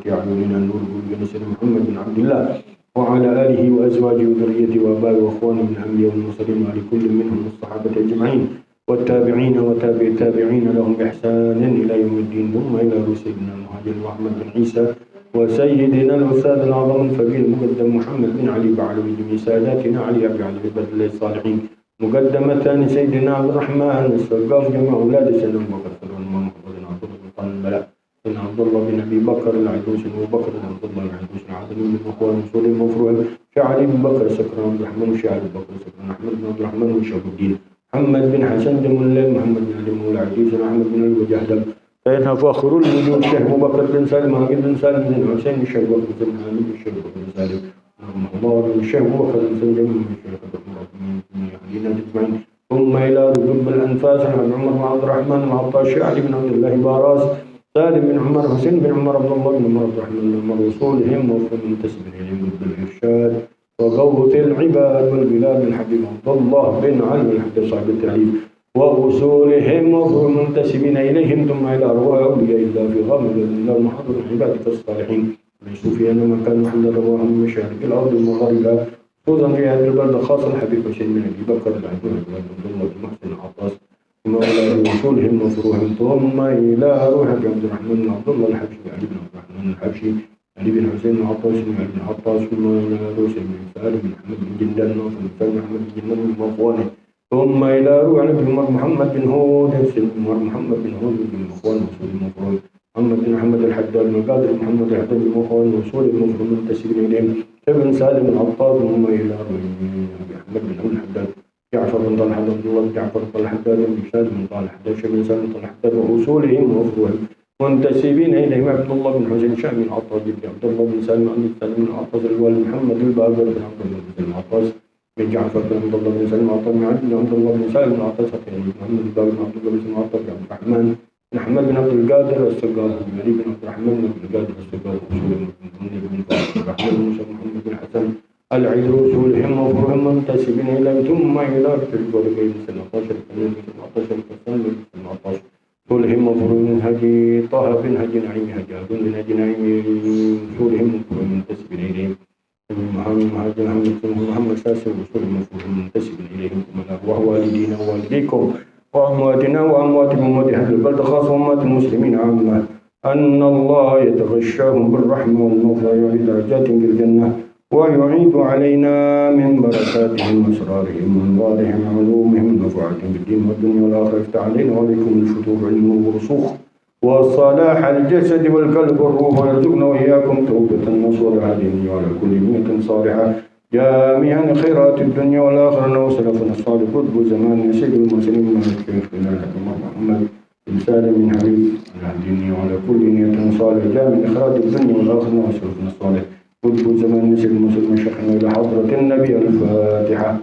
قرة أعيننا نور قلوبنا سيدنا محمد بن عبد الله وعلى آله وأزواجه وذريته وآبائه وأخوانه من الأنبياء والمرسلين وعلى كل منهم الصحابة أجمعين والتابعين وتابع التابعين لهم بإحسان إلى يوم الدين ثم إلى سيدنا المهاجر أحمد بن عيسى وسيدنا الأستاذ الأعظم الفقيه المقدم محمد بن علي بعلوي جميع ساداتنا علي أبي علي بدر الصالحين مقدمة سيدنا عبد الرحمن السقاف جميع أولاد سيدنا أبو بكر والإمام محمد بن عبد الله بن البلاء سيدنا عبد الله بن أبي بكر العيدوس أبو بكر بن عبد الله العيدوس العدني من إخوان رسول المفروض شعري بن بكر سكران عبد الرحمن وشعري بن بكر سكران أحمد بن عبد الرحمن وشهاب الدين محمد بن حسن جمال محمد بن علي مولى عزيز أحمد بن علي وجهدم سيدنا فاخر الوجود شيخ أبو بكر بن سالم عقيل بن سالم بن حسين الشيخ أبو بكر بن حامد الشيخ أبو بكر بن سالم الله الشيخ أبو بكر بن سالم من الشيخ أبو بكر من أهلنا أجمعين ثم إلى رجب الأنفاس عن عمر بن عبد الرحمن بن عطاء علي بن عبد الله باراس سالم بن عمر حسين بن عمر عبد الله بن عمر عبد الرحمن بن عمر وصولهم ومنتسب إليهم بالإرشاد وغوث العباد والبلاد الحبيب عبد الله بن علي الحديث صاحب التعريف وأصولهم ومنتسبين إليهم ثم إلى أرواح أولياء الله في غامض الله محضر عبادك الصالحين ليسوا في أن مكان محل رواهم من مشارق الأرض المغاربة خصوصا في هذا البلد خاصة الحبيب حسين بن أبي بكر العدوان عبد الله بن محسن العطاس ثم إلى وصولهم وفروعهم ثم إلى روح عبد الرحمن بن عبد الله الحبشي علي بن عبد الرحمن الحبشي علي بن حسين بن عطاس بن علي بن عطاس ثم إلى روح بن سالم بن محمد بن جندان نوفل بن سالم محمد بن جندان بن مخوانه ثم إلى روح بن محمد بن هود بن محمد بن هود بن مخوان وصول المفروض محمد بن محمد الحداد بن قادر محمد الحداد بن مخوان وصول المفروض منتسبين إليهم ابن سالم العطار ثم إلى روح أحمد بن عبد الحداد جعفر بن طلحة عبد الله بن جعفر بن الحداد بن بشار بن طلحة بن سالم بن الحداد وأصولهم وفروعهم منتسبين إليهم عبد الله بن حسين شام بن عطاس بن عبد الله بن سالم بن سالم بن عطاس الوالد محمد الباقر بن عبد الله بن عطاس بن جعفر بن عبد الله بن سالم بن عطاس بن عبد الله بن سالم بن عطاس محمد الباقر بن عبد الله بن عطاس بن عبد الرحمن بن أحمد بن عبد القادر السقاف بن علي بن عبد الرحمن بن عبد القادر السقاف وأصولهم بن عبد الرحمن بن موسى محمد بن حسن العيد وصولهم وفروعهم منتسبين إليهم ثم إلى رجل بين سنة 17 سنة 17 وصولهم وفروعهم من هدي طه بن هدي نعيم هجاب بن هدي نعيم وصولهم وفروعهم منتسبين إليهم محمد ساسر وصولهم وفروعهم منتسبين إليهم ثم الأرواح والدينا ووالديكم وأمواتنا وأموات أمة هذا البلد خاصة وأمات المسلمين عامة أن الله يتغشاهم بالرحمة والمغفرة ويعلي درجاتهم في الجنة ويعيد علينا من بركاتهم وأسرارهم وأنوارهم وعلومهم ونفعاتهم بالدين والدنيا والآخرة يفتح علينا وعليكم الفتوح علم والرسوخ وصلاح الجسد والقلب والروح ويرزقنا وإياكم توبة نصوح هذه وعلى كل نية صالحة جامعا خيرات الدنيا والآخرة وسلفنا الصالح قطب زمان سيد المرسلين من الكافرين محمد بن سالم بن حبيب الدين وعلى كل نية صالحة جامع خيرات الدنيا والآخرة وسلفنا الصالح قطب زمان سيد المرسلين شيخنا إلى حضرة النبي الفاتحة.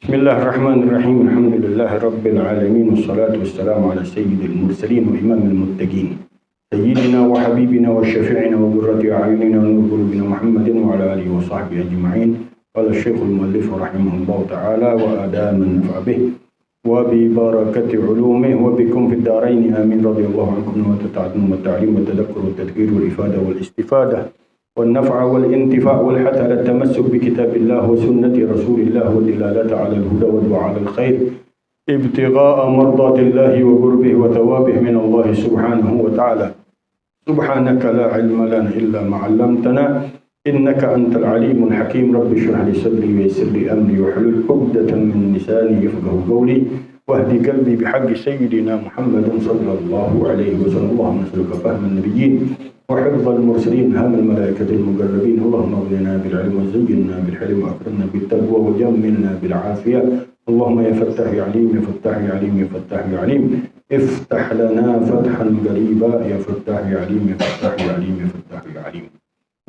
بسم الله الرحمن الرحيم الحمد لله رب العالمين والصلاة والسلام على سيد المرسلين وإمام المتقين سيدنا وحبيبنا وشفيعنا وقرة أعيننا ونور قلوبنا محمد وعلى آله وصحبه أجمعين. قال الشيخ المؤلف رحمه الله تعالى وأدام النفع به وببركة علومه وبكم في الدارين آمين. رضي الله عنكم وتتعلم والتعليم والتذكر والتذكير والإفادة والاستفادة والنفع والانتفاع والحث على التمسك بكتاب الله وسنة رسول الله والدلالة على الهدى والدعاء على الخير ابتغاء مرضات الله وقربه وثوابه من الله سبحانه وتعالى. سبحانك لا علم لنا إلا ما علمتنا إنك أنت العليم الحكيم. رب اشرح لي صدري ويسر لي أمري واحلل عقدة من لساني يفقهوا قولي واهدي قلبي بحق سيدنا محمد صلى الله عليه وسلم. اللهم نسألك فهم النبيين وحفظ المرسلين هم الملائكة المقربين. اللهم اغننا بالعلم وزينا بالحلم وأكرمنا بالتقوى وجملنا بالعافية. اللهم يا فتاح يا عليم يا فتاح يا عليم يا فتاح يا عليم افتح لنا فتحا قريبا يا فتاح يا عليم يا فتاح يا عليم يا فتاح يا عليم.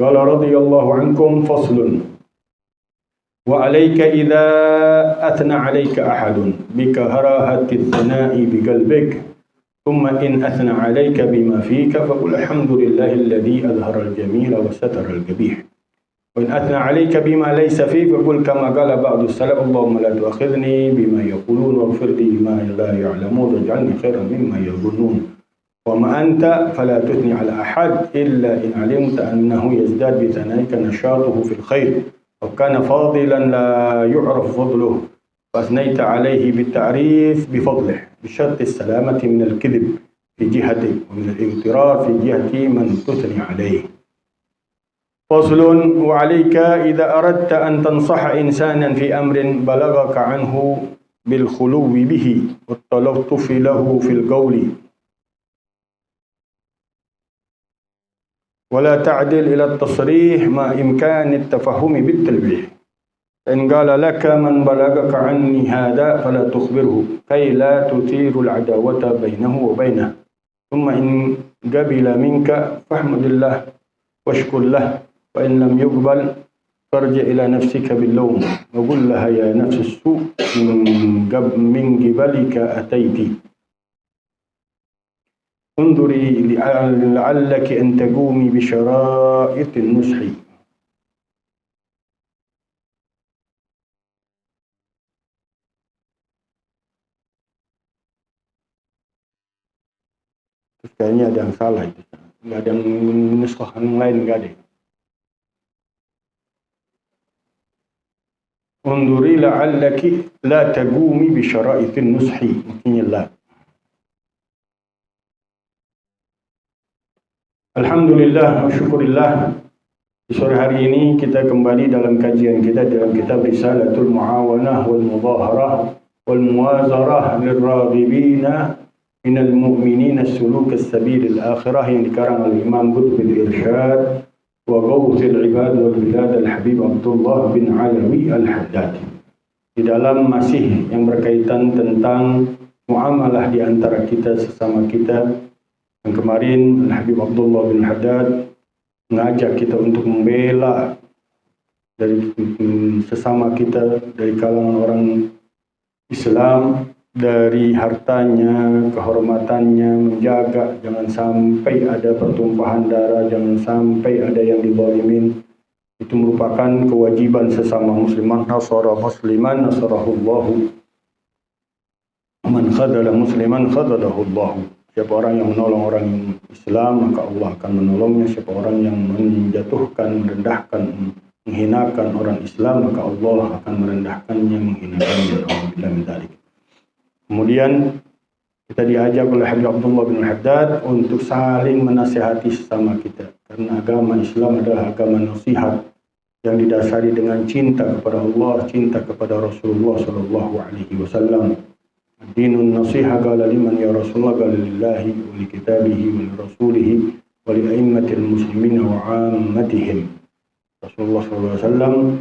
قال رضي الله عنكم فصل وعليك إذا أثنى عليك أحد بكراهة الثناء بقلبك thumma in athna 'alaika bima fika faqul alhamdulillahi alladhi azhara al-jamila wa satara al-qabih. Wa in athna 'alaika bima laysa fika faqul kama qala ba'du as-salaf Allahumma la tu'akhidhni bima yaqulun waghfir li ma la ya'lamun waj'alni khairan mimma yadhunnun. Wa ma anta fala tuthni 'ala ahad illa in 'alimta annahu yazdad bi thanaika nashatuhu fil khair aw kana fadilan la yu'raf fadluhu فأثنيت عليه بالتعريف بفضله بشرط السلامة من الكذب في جهته ومن الاغترار في جهة من تثني عليه. فصل وعليك إذا أردت أن تنصح إنسانا في أمر بلغك عنه بالخلو به والتلطف له في القول ولا تعدل إلى التصريح مع إمكان التفهم بالتلويح. إن قال لك من بلغك عني هذا فلا تخبره كي لا تثير العداوة بينه وبينه ثم إن قبل منك فاحمد الله واشكر له وإن لم يقبل فارجع إلى نفسك باللوم وقل لها يا نفس السوء من قبلك أتيت انظري لعلك أن تقومي بشرائط النصح. Kayaknya ada yang salah itu, nggak ada yang nuskah yang lain, nggak ada. Unduri la'allaki la tagumi bi syara'itin nushi, maksudnya la. Alhamdulillah wa syukurillah. Di sore hari ini kita kembali dalam kajian kita dalam kitab Risalatul Muawanah wal Mudhaharah wal Muwazarah lirraghibina minal mu'minina suluk as-sabil al-akhirah yang dikarang oleh Imam Qutbil Irsyad wa Ghawthil Ibad wal Bilad al-Habib Abdullah bin Alawi al-Haddad. Di dalam masih yang berkaitan tentang muamalah di antara kita sesama kita. Yang kemarin Al-Habib Abdullah bin Haddad mengajak kita untuk membela dari sesama kita, dari kalangan orang Islam, dari hartanya, kehormatannya, menjaga jangan sampai ada pertumpahan darah, jangan sampai ada yang dizalimin. Itu merupakan kewajiban sesama musliman. Nasara musliman nasarahullahu, man khadala musliman khadalahu. Siapa orang yang menolong orang Islam, maka Allah akan menolongnya. Siapa orang yang menjatuhkan, merendahkan, menghinakan orang Islam, maka Allah akan merendahkannya, menghinakannya. Kemudian kita diajak oleh Habib Abdullah bin Haddad untuk saling menasihati sesama kita. Karena agama Islam adalah agama nasihat yang didasari dengan cinta kepada Allah, cinta kepada Rasulullah SAW. Dinun nasiha qala liman ya Rasulullah qala lillahi wa li kitabihi wa li rasulihi wa li a'immatil muslimina wa 'ammatihim. Rasulullah SAW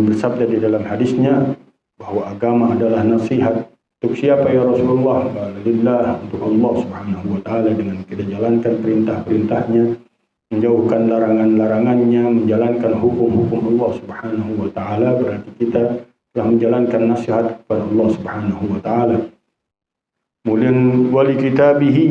bersabda di dalam hadisnya bahwa agama adalah nasihat. Untuk siapa ya Rasulullah? Qala lillah, untuk Allah Subhanahu wa taala dengan kita jalankan perintah-perintahnya, menjauhkan larangan-larangannya, menjalankan hukum-hukum Allah Subhanahu wa taala, berarti kita telah menjalankan nasihat kepada Allah Subhanahu wa taala. Kemudian wali kitabihi,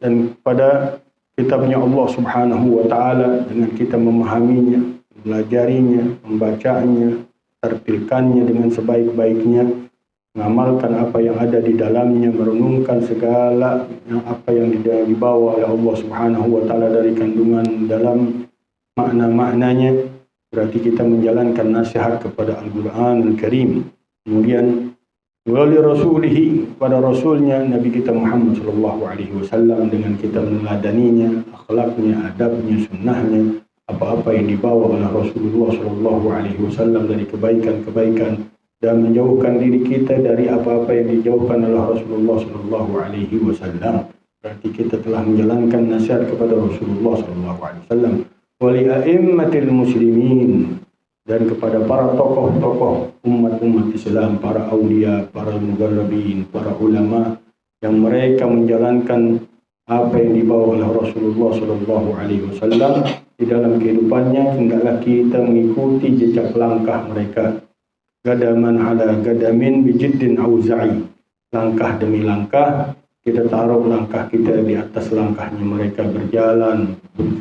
dan pada kitabnya Allah Subhanahu wa taala dengan kita memahaminya, belajarinya, membacanya, tertilkannya dengan sebaik-baiknya, mengamalkan apa yang ada di dalamnya, merenungkan segala apa yang dibawa oleh Allah Subhanahu wa taala dari kandungan dalam makna-maknanya. Berarti kita menjalankan nasihat kepada Al-Quran Al-Karim. Kemudian wali rasulihi, pada rasulnya Nabi kita Muhammad SAW, dengan kita meneladaninya, akhlaknya, adabnya, sunnahnya, apa-apa yang dibawa oleh Rasulullah SAW dari kebaikan-kebaikan, dan menjauhkan diri kita dari apa-apa yang dijauhkan oleh Rasulullah SAW. Berarti kita telah menjalankan nasihat kepada Rasulullah SAW. Wali a'immatil muslimin, dan kepada para tokoh-tokoh umat-umat Islam, para aulia, para mugarrabin, para ulama yang mereka menjalankan apa yang dibawa oleh Rasulullah SAW di dalam kehidupannya. Hendaklah kita mengikuti jejak langkah mereka. Gadaman ala gadamin bijiddin auza'i, langkah demi langkah kita taruh langkah kita di atas langkahnya mereka, berjalan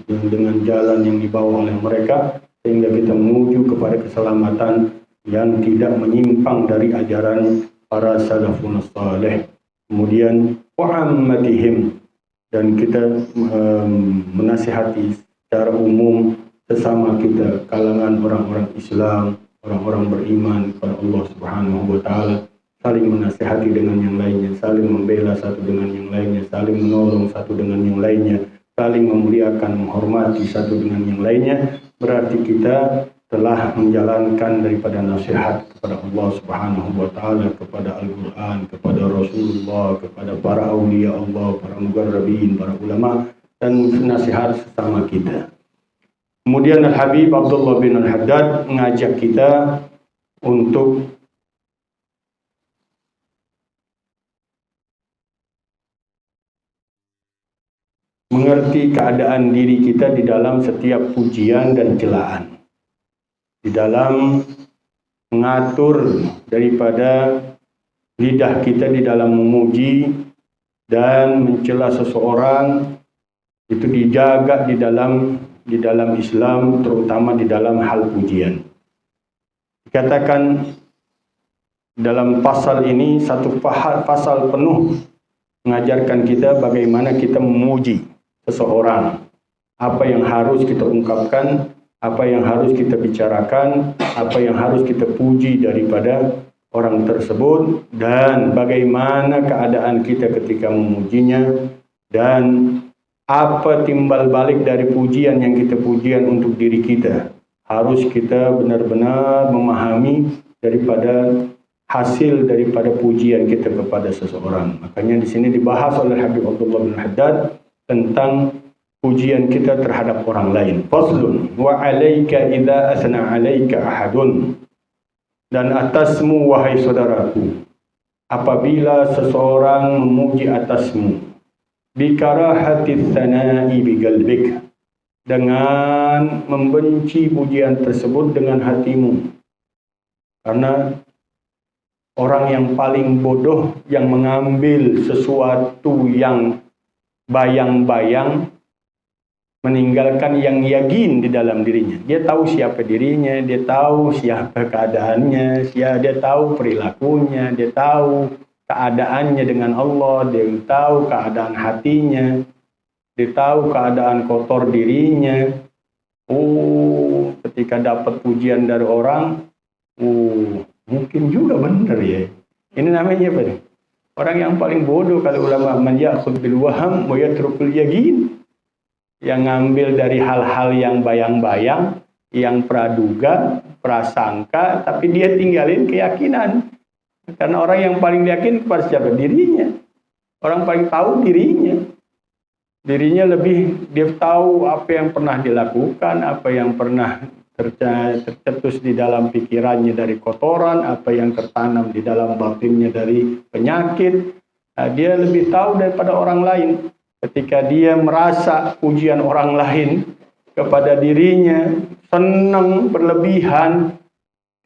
dengan jalan yang dibawa oleh mereka, sehingga kita menuju kepada keselamatan yang tidak menyimpang dari ajaran para salafun salih. Kemudian wa'ammatihim, dan kita menasihati secara umum sesama kita, kalangan orang-orang Islam, orang-orang beriman kepada Allah Subhanahu wa taala, saling menasihati dengan yang lainnya, saling membela satu dengan yang lainnya, saling menolong satu dengan yang lainnya, saling memuliakan, menghormati satu dengan yang lainnya. Berarti kita telah menjalankan daripada nasihat kepada Allah Subhanahu wa taala, kepada Al-Qur'an, kepada Rasulullah, kepada para aulia Allah, para muqarrabin, para ulama, dan nasihat sesama kita. Kemudian Al-Habib Abdullah bin Al-Haddad mengajak kita untuk mengerti keadaan diri kita di dalam setiap pujian dan celaan, di dalam mengatur daripada lidah kita di dalam memuji dan mencela seseorang, itu dijaga di dalam Islam, terutama di dalam hal pujian. Dikatakan dalam pasal ini, satu pasal penuh mengajarkan kita bagaimana kita memuji seseorang, apa yang harus kita ungkapkan, apa yang harus kita bicarakan, apa yang harus kita puji daripada orang tersebut, dan bagaimana keadaan kita ketika memujinya, dan apa timbal balik dari pujian yang kita pujian untuk diri kita. Harus kita benar-benar memahami daripada hasil daripada pujian kita kepada seseorang. Makanya di sini dibahas oleh Habib Abdullah bin Haddad tentang pujian kita terhadap orang lain. Faslun wa 'alaika idza asna 'alaika ahadun, dan atasmu wahai saudaraku apabila seseorang memuji atasmu, bikarahati tsana'i biqalbik, dengan membenci pujian tersebut dengan hatimu. Karena orang yang paling bodoh yang mengambil sesuatu yang bayang-bayang, meninggalkan yang yakin di dalam dirinya. Dia tahu siapa dirinya, dia tahu siapa keadaannya, dia tahu perilakunya, dia tahu keadaannya dengan Allah, dia tahu keadaan hatinya, dia tahu keadaan kotor dirinya. Ketika dapat pujian dari orang, mungkin juga benar ya. Ini namanya apa? Orang yang paling bodoh, kalau ulama, man ya'khudh bil waham wa yatrukul yaqin, yang ngambil dari hal-hal yang bayang-bayang, yang praduga, prasangka, tapi dia tinggalin keyakinan. Karena orang yang paling yakin kepada siapa? Dirinya. Orang paling tahu dirinya. Dirinya lebih, dia tahu apa yang pernah dilakukan, apa yang pernah tercetus di dalam pikirannya dari kotoran, apa yang tertanam di dalam batinnya dari penyakit. Dia lebih tahu daripada orang lain. Ketika dia merasa pujian orang lain kepada dirinya, senang, berlebihan,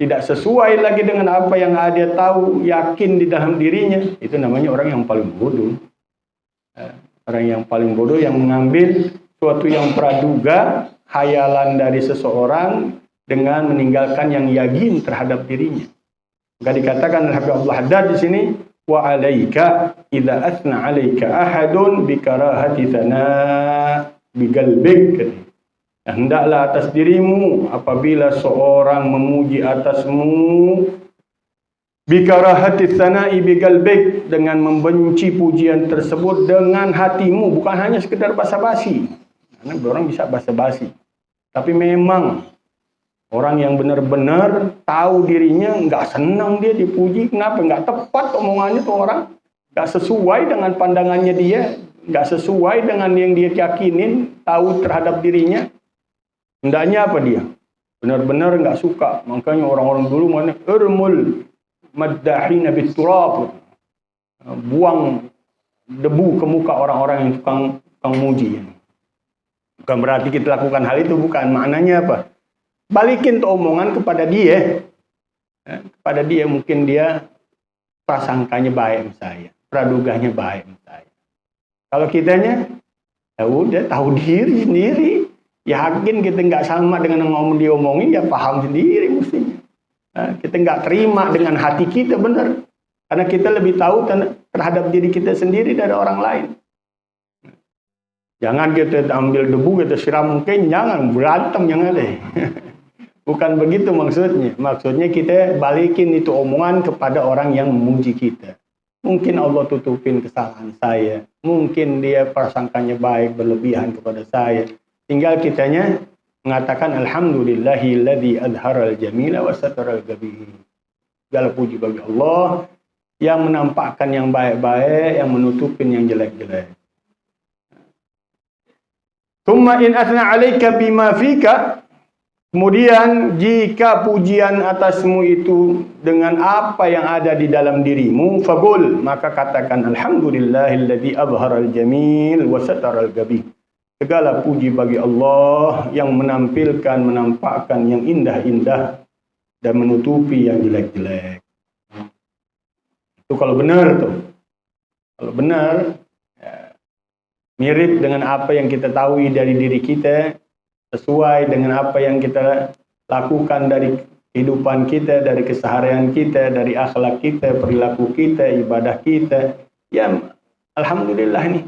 tidak sesuai lagi dengan apa yang dia tahu, yakin di dalam dirinya, itu namanya orang yang paling bodoh. Orang yang paling bodoh yang mengambil suatu yang praduga, hayalan dari seseorang, dengan meninggalkan yang yakin terhadap dirinya. Maka dikatakan oleh Habib Abdullah Haddad di sini, wa 'alaika idza athna 'alaika ahadun bi karahati thana bi qalbik. Hendaklah atas dirimu apabila seorang memuji atasmu, bikarahati tsana'i biqalbik, dengan membenci pujian tersebut dengan hatimu, bukan hanya sekedar basa-basi. Karena orang bisa basa-basi, tapi memang orang yang benar-benar tahu dirinya nggak senang dia dipuji. Kenapa? Nggak tepat omongannya tuh orang, nggak sesuai dengan pandangannya dia, nggak sesuai dengan yang dia yakinin, tahu terhadap dirinya. Hendaknya apa dia? Benar-benar nggak suka. Makanya orang-orang dulu mana irmul maddahina biturab, buang debu ke muka orang-orang yang tukang muji. Bukan berarti kita lakukan hal itu, bukan. Maknanya apa? Balikin tuh omongan kepada dia. Kepada dia, mungkin dia prasangkanya baik sama saya, praduganya baik sama saya. Kalau kitanya, ya udah tahu diri sendiri. Yakin kita nggak sama dengan yang diomongin, ya paham sendiri mestinya. Nah, kita nggak terima dengan hati kita, benar. Karena kita lebih tahu terhadap diri kita sendiri dari orang lain. Jangan kita ambil debu, kita siram mungkin, jangan berantem, jangan deh. Bukan begitu maksudnya. Maksudnya kita balikin itu omongan kepada orang yang memuji kita. Mungkin Allah tutupin kesalahan saya. Mungkin dia prasangkanya baik, berlebihan kepada saya. Tinggal kitanya mengatakan alhamdulillahilladzi adharal jamila wa sataral gabih. Segala puji bagi Allah yang menampakkan yang baik-baik, yang menutupin yang jelek-jelek. Tsumma in athna 'alaika bima fika. Kemudian jika pujian atasmu itu dengan apa yang ada di dalam dirimu, faqul, maka katakan alhamdulillahilladzi adharal jamil wa sataral gabih. Segala puji bagi Allah yang menampilkan, menampakkan yang indah-indah dan menutupi yang jelek-jelek. Itu kalau benar tuh. Kalau benar, ya, mirip dengan apa yang kita tahu dari diri kita, sesuai dengan apa yang kita lakukan dari kehidupan kita, dari keseharian kita, dari akhlak kita, perilaku kita, ibadah kita. Ya, alhamdulillah nih.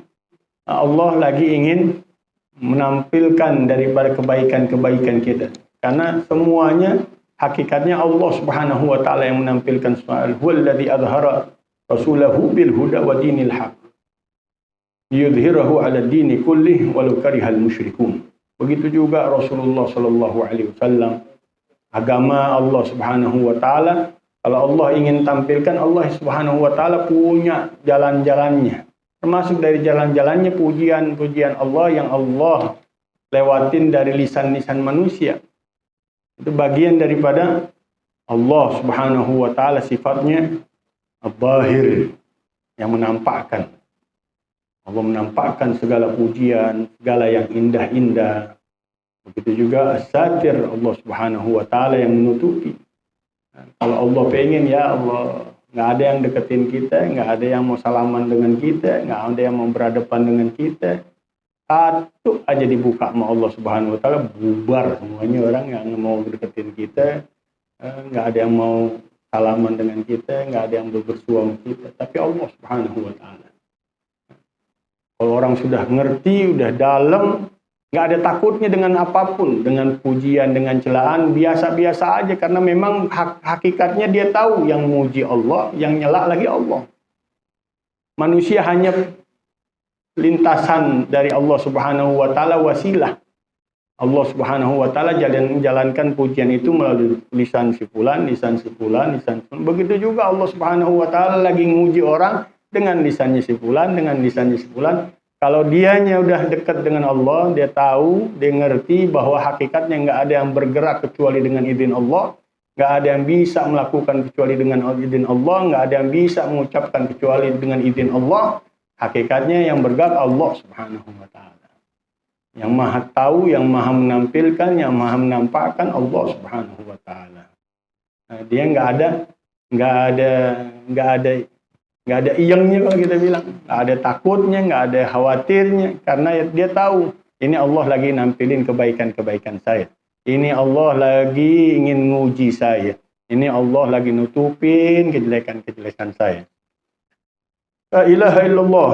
Allah lagi ingin menampilkan daripada kebaikan-kebaikan kita. Karena semuanya hakikatnya Allah Subhanahu wa taala yang menampilkan soal huwallazi azhara rasulahu bil huda wa dinil haq. Yudhhirahu 'ala dini kullih walau karihal musyrikun. Begitu juga Rasulullah sallallahu alaihi wasallam, agama Allah Subhanahu wa taala, kalau Allah ingin tampilkan, Allah Subhanahu wa taala punya jalan-jalannya. Termasuk dari jalan-jalannya pujian-pujian Allah yang Allah lewatin dari lisan-lisan manusia. Itu bagian daripada Allah Subhanahu wa taala, sifatnya Al-Zahir, yang menampakkan. Allah menampakkan segala pujian, segala yang indah-indah. Begitu juga As-Satir, Allah Subhanahu wa taala yang menutupi. Kalau Allah pengen, ya Allah, nggak ada yang deketin kita, nggak ada yang mau salaman dengan kita, nggak ada yang mau berhadapan dengan kita. Satu aja dibuka sama Allah Subhanahu wa taala, bubar semuanya orang yang mau deketin kita, nggak ada yang mau salaman dengan kita, nggak ada yang bersuam kita, tapi Allah Subhanahu wa taala. Kalau orang sudah ngerti, udah dalam, nggak ada takutnya dengan apapun, dengan pujian, dengan celaan, biasa-biasa aja, karena memang hakikatnya dia tahu yang muji Allah, yang nyela lagi Allah. Manusia hanya lintasan dari Allah Subhanahu wa taala, wasilah. Allah Subhanahu wa taala menjalankan pujian itu melalui lisan si fulan, lisan si fulan, lisan si fulan. Begitu juga Allah Subhanahu wa taala lagi nguji orang dengan lisannya si fulan, dengan lisannya si fulan. Kalau dianya udah dekat dengan Allah, dia tahu, dia ngerti bahwa hakikatnya nggak ada yang bergerak kecuali dengan izin Allah, nggak ada yang bisa melakukan kecuali dengan izin Allah, nggak ada yang bisa mengucapkan kecuali dengan izin Allah. Hakikatnya yang bergerak Allah Subhanahu wa taala. Yang maha tahu, yang maha menampilkan, yang maha menampakkan Allah Subhanahu wa taala. Nah, dia nggak ada iyengnya kalau kita bilang, nggak ada takutnya, nggak ada khawatirnya, karena dia tahu ini Allah lagi nampilin kebaikan-kebaikan saya. Ini Allah lagi ingin nguji saya. Ini Allah lagi nutupin kejelekan-kejelekan saya. La ilaha illallah.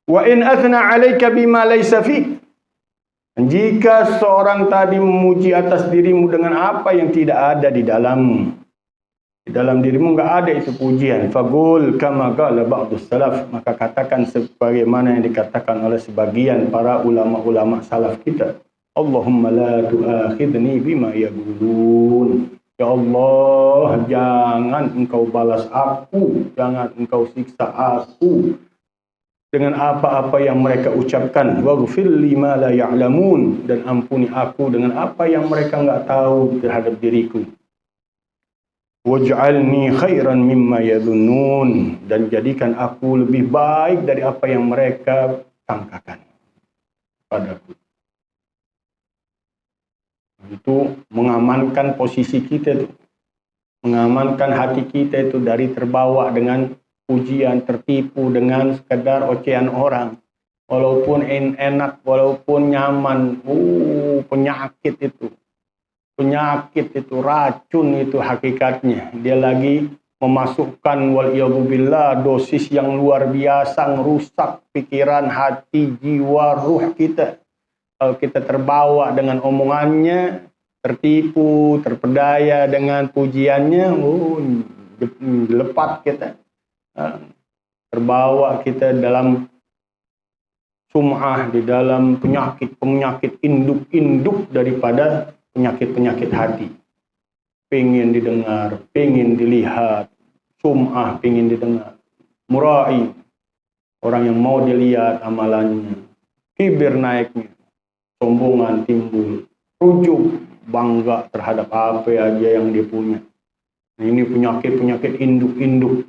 Wa in athna 'alaika bima laysa fik. Jika seorang tadi memuji atas dirimu dengan apa yang tidak ada di dalammu. Di dalam dirimu enggak ada itu pujian. Faqul kama qala ba'dus salaf, maka katakan sebagaimana yang dikatakan oleh sebagian para ulama-ulama salaf kita. Allahumma la tu'akhidni bima yaqulun. Ya Allah, jangan engkau balas aku, jangan engkau siksa aku dengan apa-apa yang mereka ucapkan. Waghfir lima la ya'lamun, dan ampuni aku dengan apa yang mereka enggak tahu terhadap diriku. Waj'alni khairan mimma yadhunnun, dan jadikan aku lebih baik dari apa yang mereka sangkakan padaku. Itu mengamankan posisi kita itu, mengamankan hati kita itu dari terbawa dengan pujian, tertipu dengan sekedar ocehan orang. Walaupun enak, walaupun nyaman, penyakit itu. Penyakit itu, racun itu hakikatnya. Dia lagi memasukkan waliyadzubillah dosis yang luar biasa, merusak pikiran, hati, jiwa, ruh kita. Kalau kita terbawa dengan omongannya, tertipu, terpedaya dengan pujiannya, lepat kita. Terbawa kita dalam sum'ah, di dalam penyakit induk-induk daripada penyakit-penyakit hati. Pengen didengar, pengen dilihat, sum'ah pengen didengar. Murai, orang yang mau dilihat amalannya. Kibir naiknya, sombongan timbul. Ujub, bangga terhadap apa aja yang dia punya. Ini penyakit-penyakit induk-induk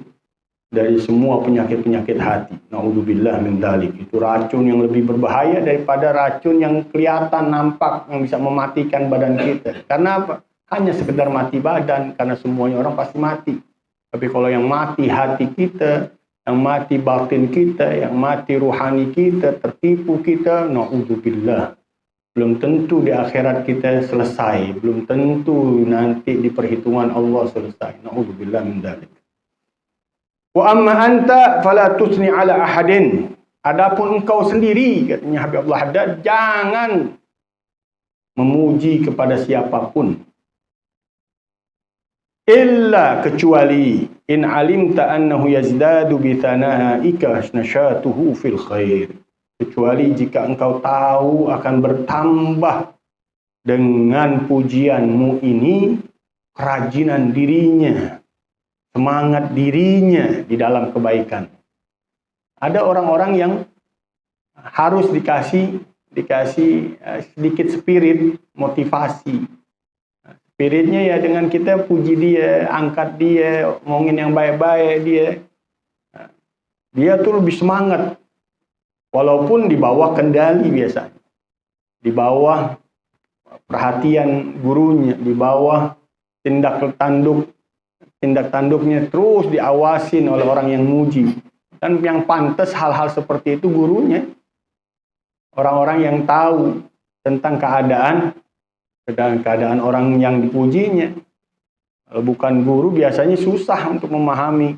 dari semua penyakit-penyakit hati. Na'udzubillah min dzalik. Itu racun yang lebih berbahaya daripada racun yang kelihatan, nampak, yang bisa mematikan badan kita. Karena apa? Hanya sekedar mati badan, karena semuanya orang pasti mati. Tapi kalau yang mati hati kita, yang mati batin kita, yang mati ruhani kita, tertipu kita, na'udzubillah. Belum tentu di akhirat kita selesai, belum tentu nanti di perhitungan Allah selesai. Na'udzubillah min dzalik. Wa amma anta fala tusni ala ahadin. Adapun engkau sendiri, katanya Habib Abdul Haddad, jangan memuji kepada siapapun. Illa kecuali in alimta annahu yazdadu bi thanaika nashatuhu fil khair. Kecuali jika engkau tahu akan bertambah dengan pujianmu ini kerajinan dirinya, semangat dirinya di dalam kebaikan. Ada orang-orang yang harus dikasih sedikit spirit, motivasi. Spiritnya ya dengan kita puji dia, angkat dia, ngomongin yang baik-baik dia. Dia tuh lebih semangat. Walaupun di bawah kendali biasanya. Di bawah perhatian gurunya, di bawah tindak tanduknya terus diawasin oleh orang yang muji. Dan yang pantas hal-hal seperti itu gurunya. Orang-orang yang tahu tentang keadaan orang yang dipujinya. Kalau bukan guru biasanya susah untuk memahami.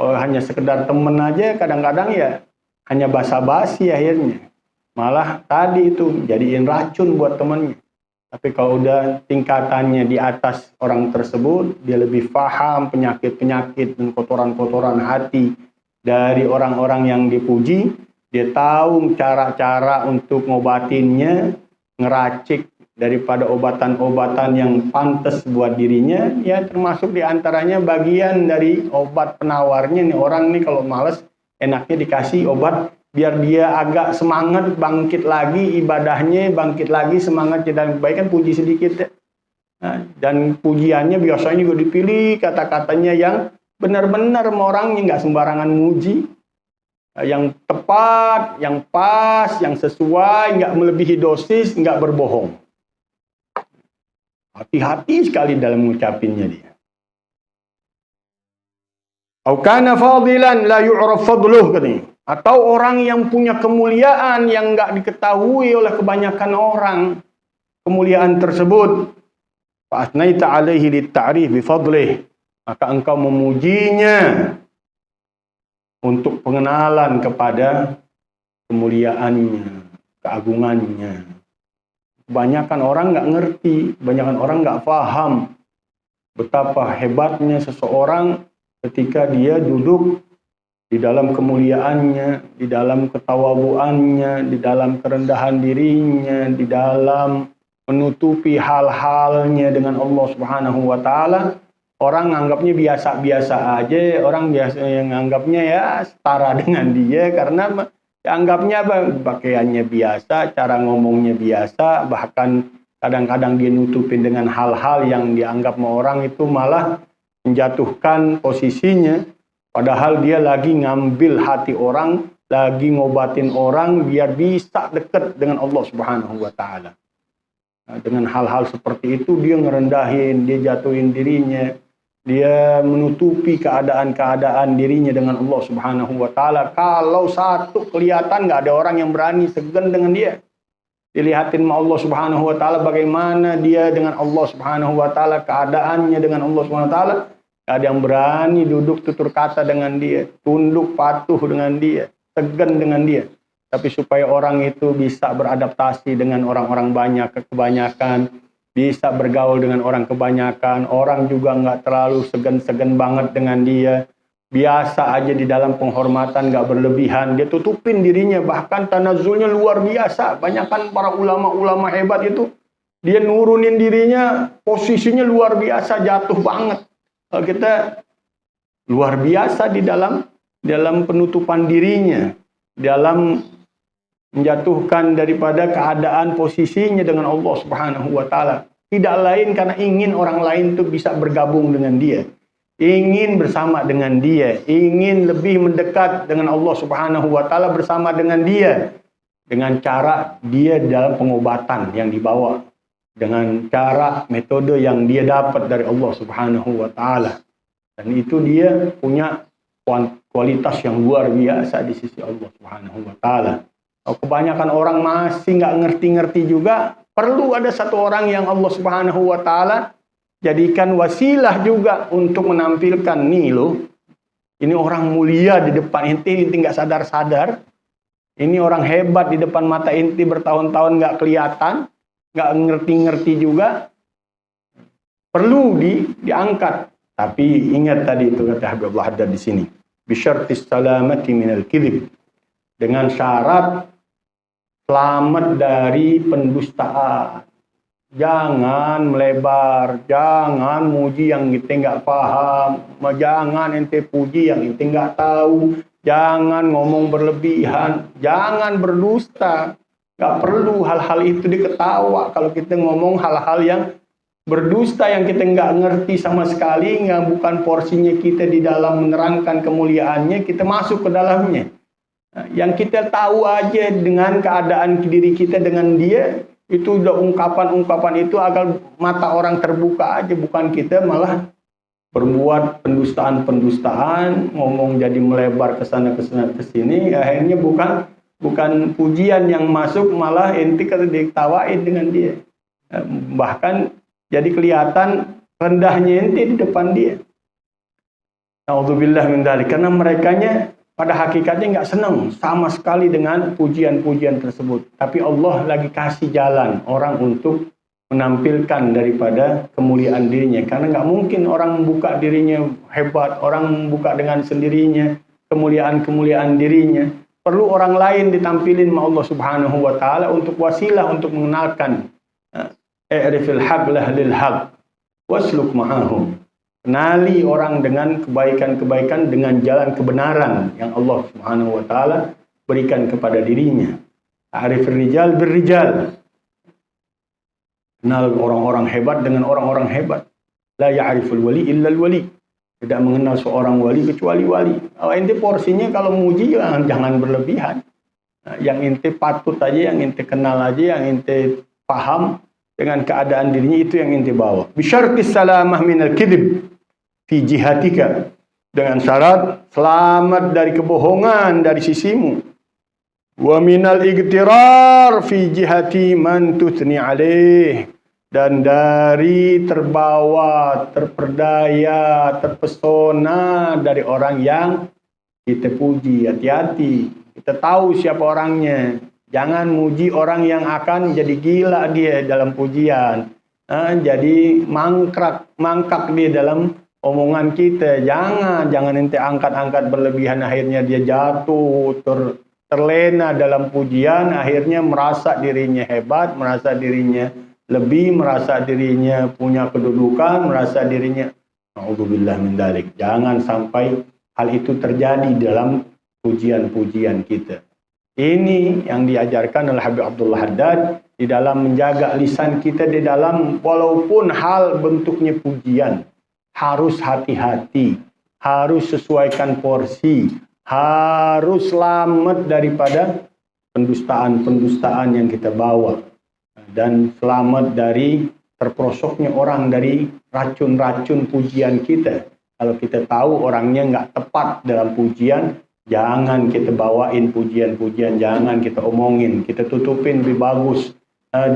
Kalau hanya sekedar teman aja kadang-kadang ya hanya basa-basi akhirnya. Malah tadi itu jadiin racun buat temannya. Tapi kalau udah tingkatannya di atas orang tersebut, dia lebih paham penyakit-penyakit dan kotoran-kotoran hati dari orang-orang yang dipuji. Dia tahu cara-cara untuk ngobatinnya, ngeracik daripada obatan-obatan yang pantas buat dirinya. Ya termasuk diantaranya bagian dari obat penawarnya. Nih orang nih kalau males, enaknya dikasih obat biar dia agak semangat, bangkit lagi ibadahnya, bangkit lagi semangat dan kebaikan, puji sedikit. Nah, dan pujiannya biasanya juga dipilih kata-katanya yang benar-benar orangnya nggak sembarangan muji, yang tepat, yang pas, yang sesuai, nggak melebihi dosis, nggak berbohong. Hati-hati sekali dalam mengucapinnya dia. Au kana fadilan la yu'raf fadluh, katanya. Atau orang yang punya kemuliaan yang enggak diketahui oleh kebanyakan orang kemuliaan tersebut. Fa asnaita alaihi lit-ta'rif bi fadlih. Maka engkau memujinya untuk pengenalan kepada kemuliaannya, keagungannya. Kebanyakan orang enggak ngerti, kebanyakan orang enggak paham betapa hebatnya seseorang ketika dia duduk di dalam kemuliaannya, di dalam ketawabuannya, di dalam kerendahan dirinya, di dalam menutupi hal-halnya dengan Allah Subhanahu wa taala. Orang anggapnya biasa-biasa aja, orang biasa yang anggapnya ya setara dengan dia karena anggapnya pakaiannya biasa, cara ngomongnya biasa, bahkan kadang-kadang dia nutupin dengan hal-hal yang dianggap orang itu malah menjatuhkan posisinya, padahal dia lagi ngambil hati orang, lagi ngobatin orang biar bisa dekat dengan Allah Subhanahu wa taala. Nah, dengan hal-hal seperti itu dia ngerendahin, dia jatuhin dirinya, Dia menutupi keadaan-keadaan dirinya dengan Allah Subhanahu wa taala. Kalau satu kelihatan, nggak ada orang yang berani segan dengan dia. Dilihatin sama Allah Subhanahu wa taala bagaimana dia dengan Allah Subhanahu wa taala, keadaannya dengan Allah Subhanahu wa taala. Nggak ada yang berani duduk tutur kata dengan dia, tunduk patuh dengan dia, segan dengan dia. Tapi supaya orang itu bisa beradaptasi dengan orang-orang banyak, kebanyakan, bisa bergaul dengan orang kebanyakan, orang juga nggak terlalu segan-segan banget dengan dia, biasa aja di dalam penghormatan, nggak berlebihan, dia tutupin dirinya, bahkan tanazulnya luar biasa. Banyakan para ulama-ulama hebat itu, dia nurunin dirinya, posisinya luar biasa, jatuh banget. Kalau kita luar biasa di dalam penutupan dirinya, dalam menjatuhkan daripada keadaan posisinya dengan Allah Subhanahu wa taala. Tidak lain karena ingin orang lain itu bisa bergabung dengan dia, ingin bersama dengan dia, ingin lebih mendekat dengan Allah Subhanahu wa taala bersama dengan dia, dengan cara dia dalam pengobatan yang dibawa, dengan cara metode yang dia dapat dari Allah Subhanahu wa taala. Dan itu dia punya kualitas yang luar biasa di sisi Allah Subhanahu wa taala. Kebanyakan orang masih nggak ngerti-ngerti juga, perlu ada satu orang yang Allah Subhanahu wa taala jadikan wasilah juga untuk menampilkan, nih loh, ini orang mulia di depan inti nggak sadar-sadar, ini orang hebat di depan mata inti bertahun-tahun nggak kelihatan, nggak ngerti-ngerti juga, perlu diangkat. Tapi ingat tadi itu kata Habib Abdullah Haddad di sini, bisyartis salamati minal kidhib, dengan syarat selamat dari pendustaan. Jangan melebar, jangan muji yang ente nggak paham, jangan ente puji yang ente nggak tahu, jangan ngomong berlebihan, jangan berdusta. Nggak perlu hal-hal itu diketawa kalau kita ngomong hal-hal yang berdusta yang kita nggak ngerti sama sekali, nggak bukan porsinya kita di dalam menerangkan kemuliaannya, kita masuk ke dalamnya. Yang kita tahu aja dengan keadaan diri kita dengan dia, itu udah ungkapan-ungkapan itu agar mata orang terbuka aja, bukan kita malah berbuat pendustaan-pendustaan, ngomong jadi melebar ke sana ke sini, akhirnya bukan pujian yang masuk, malah ente kata diketawain dengan dia. Bahkan jadi kelihatan rendahnya ente di depan dia. Nauzubillah min dzalik, karena merekanya pada hakikatnya nggak senang sama sekali dengan pujian-pujian tersebut. Tapi Allah lagi kasih jalan orang untuk menampilkan daripada kemuliaan dirinya. Karena nggak mungkin orang membuka dirinya hebat, orang membuka dengan sendirinya kemuliaan-kemuliaan dirinya. Perlu orang lain ditampilin sama Allah Subhanahu wa taala untuk wasilah untuk mengenalkan. I'rifil haqlah lil haq wasluk ma'ahum. Kenali orang dengan kebaikan-kebaikan, dengan jalan kebenaran yang Allah Subhanahu wa taala berikan kepada dirinya. Arifir rijal birrijal. Kenal orang-orang hebat dengan orang-orang hebat. La ya'riful wali illa al-wali. Tidak mengenal seorang wali kecuali wali. Ente porsinya kalau muji jangan berlebihan. Yang ente patut aja, yang ente kenal aja, yang ente paham dengan keadaan dirinya, itu yang ente bawa. Bisyartis salamah minal kidhib fi jihatika, dengan syarat selamat dari kebohongan dari sisimu. Wa minal igtirar fi jihati man tutni alaih, dan dari terbawa, terperdaya, terpesona dari orang yang kita puji. Hati-hati, kita tahu siapa orangnya. Jangan muji orang yang akan jadi gila dia dalam pujian, jadi mangkak dia dalam omongan kita. Jangan ente angkat-angkat berlebihan, akhirnya dia jatuh terlena dalam pujian, akhirnya merasa dirinya hebat, merasa dirinya lebih, merasa dirinya punya kedudukan, merasa dirinya, na'udzubillah min dzalik. Jangan sampai hal itu terjadi dalam pujian-pujian kita. Ini yang diajarkan oleh Habib Abdullah Haddad di dalam menjaga lisan kita, di dalam walaupun hal bentuknya pujian, harus hati-hati, harus sesuaikan porsi, harus selamat daripada pendustaan-pendustaan yang kita bawa, dan selamat dari terperosoknya orang dari racun-racun pujian kita. Kalau kita tahu orangnya nggak tepat dalam pujian, jangan kita bawain pujian-pujian, jangan kita omongin, kita tutupin lebih bagus.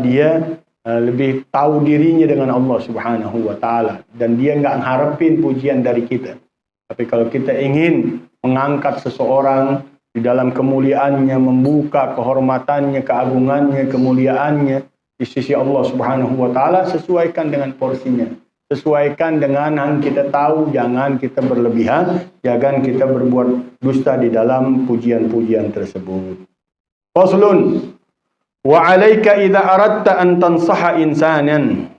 Dia lebih tahu dirinya dengan Allah Subhanahu wa Ta'ala, dan dia nggak harapin pujian dari kita. Tapi kalau kita ingin mengangkat seseorang di dalam kemuliaannya, membuka kehormatannya, keagungannya, kemuliaannya di sisi Allah Subhanahu wa Ta'ala, sesuaikan dengan porsinya. Sesuaikan dengan yang kita tahu, jangan kita berlebihan, jangan kita berbuat dusta di dalam pujian-pujian tersebut. Faslun, wa 'alaika idza aradta an tansaha insanan.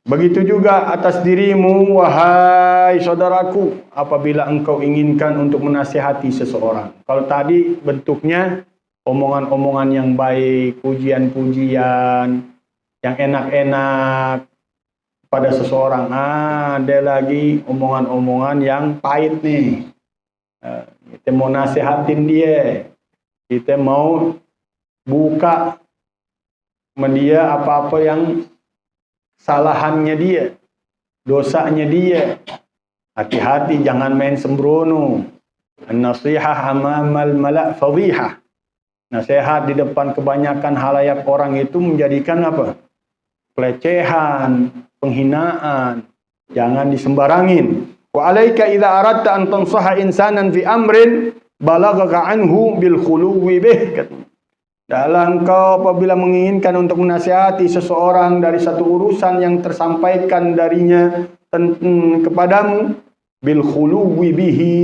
Begitu juga atas dirimu, wahai saudaraku, apabila engkau inginkan untuk menasihati seseorang. Kalau tadi bentuknya omongan-omongan yang baik, pujian-pujian yang enak-enak pada seseorang. Ada lagi omongan-omongan yang pahit nih. Kita mau nasihatin dia, kita mau buka media apa-apa yang salahannya dia, dosanya dia. Hati-hati, jangan main sembrono. An-nasihah amamal mala' fadhihah. Nasihat di depan kebanyakan halayak orang itu menjadikan apa? Pelecehan, penghinaan. Jangan disembarangin. Wa 'alaika idza aradta an tansaha insanan fi amrin balaghaka anhu bil khuluwi bih. Dalam engkau apabila menginginkan untuk menasihati seseorang dari satu urusan yang tersampaikan darinya kepadamu, bil khuluwi bihi,